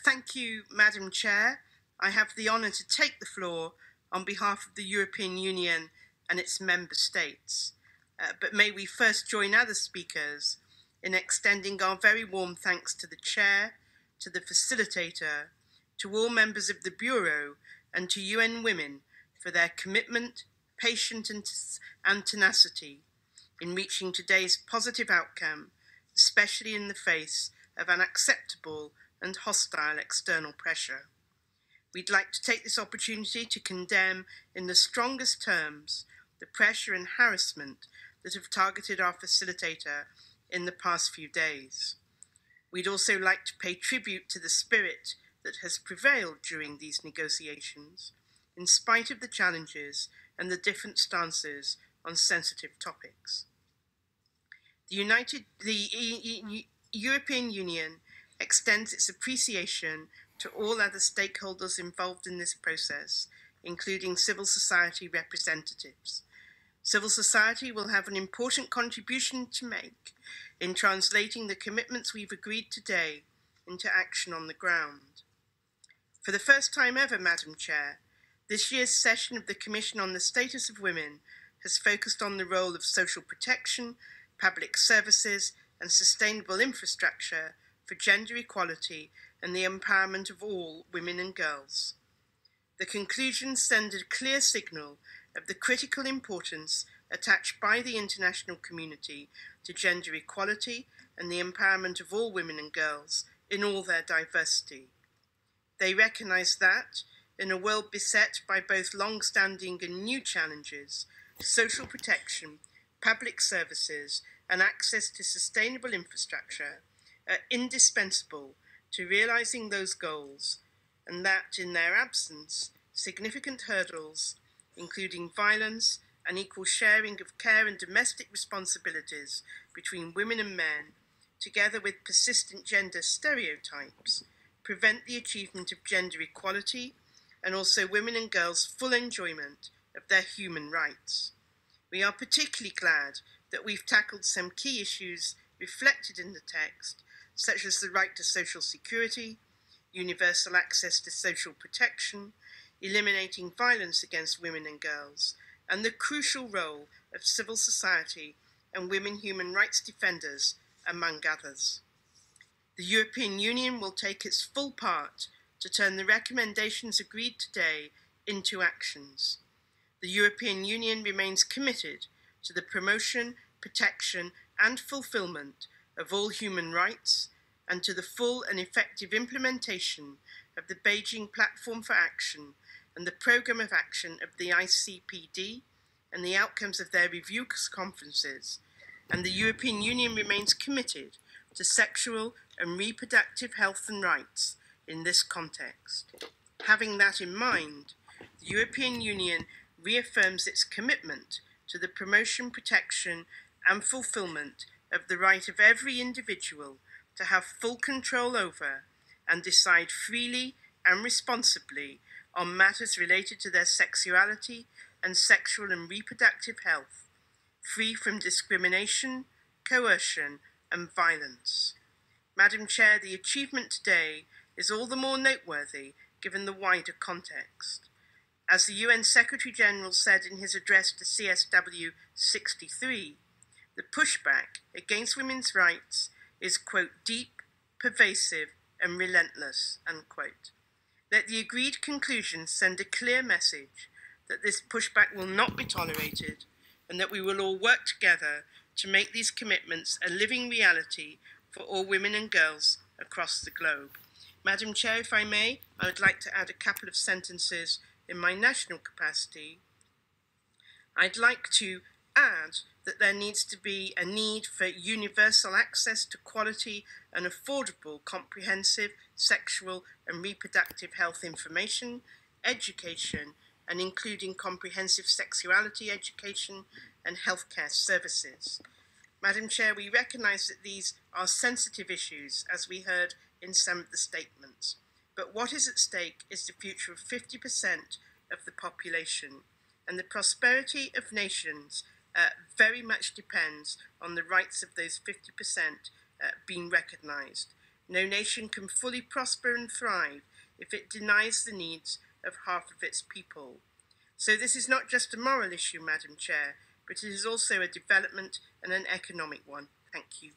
Thank you, Madam Chair. I have the honour to take the floor on behalf of the European Union and its member states. But may we first join other speakers in extending our very warm thanks to the Chair, to the Facilitator, to all members of the Bureau and to UN Women for their commitment, patience and tenacity in reaching today's positive outcome, especially in the face of unacceptable and hostile external pressure. We'd like to take this opportunity to condemn in the strongest terms the pressure and harassment that have targeted our facilitator in the past few days. We'd also like to pay tribute to the spirit that has prevailed during these negotiations, in spite of the challenges and the different stances on sensitive topics. The European Union extends its appreciation to all other stakeholders involved in this process, including civil society representatives. Civil society will have an important contribution to make in translating the commitments we've agreed today into action on the ground. For the first time ever, Madam Chair, this year's session of the Commission on the Status of Women has focused on the role of social protection, public services, and sustainable infrastructure for gender equality and the empowerment of all women and girls. The conclusions send a clear signal of the critical importance attached by the international community to gender equality and the empowerment of all women and girls in all their diversity. They recognise that, in a world beset by both long-standing and new challenges, social protection, public services, and access to sustainable infrastructure are indispensable to realising those goals, and that, in their absence, significant hurdles, including violence and equal sharing of care and domestic responsibilities between women and men, together with persistent gender stereotypes, prevent the achievement of gender equality and also women and girls' full enjoyment of their human rights. We are particularly glad that we've tackled some key issues reflected in the text, such as the right to social security, universal access to social protection, eliminating violence against women and girls, and the crucial role of civil society and women human rights defenders, among others. The European Union will take its full part to turn the recommendations agreed today into actions. The European Union remains committed to the promotion, protection, and fulfilment of all human rights, and to the full and effective implementation of the Beijing Platform for Action and the Programme of Action of the ICPD and the outcomes of their review conferences, and the European Union remains committed to sexual and reproductive health and rights in this context. Having that in mind, the European Union reaffirms its commitment to the promotion, protection, and fulfilment of the right of every individual to have full control over and decide freely and responsibly on matters related to their sexuality and sexual and reproductive health, free from discrimination, coercion, and violence. Madam Chair, the achievement today is all the more noteworthy given the wider context. As the UN Secretary-General said in his address to CSW 63, the pushback against women's rights is, quote, deep, pervasive, and relentless, unquote. Let the agreed conclusions send a clear message that this pushback will not be tolerated and that we will all work together to make these commitments a living reality for all women and girls across the globe. Madam Chair, if I may, I would like to add a couple of sentences in my national capacity. I'd like to add that there needs to be a need for universal access to quality and affordable, comprehensive sexual and reproductive health information, education, and including comprehensive sexuality education and healthcare services. Madam Chair, we recognise that these are sensitive issues, as we heard in some of the statements. But what is at stake is the future of 50% of the population, and the prosperity of nations very much depends on the rights of those 50% being recognised. No nation can fully prosper and thrive if it denies the needs of half of its people. So this is not just a moral issue, Madam Chair, but it is also a development and an economic one. Thank you.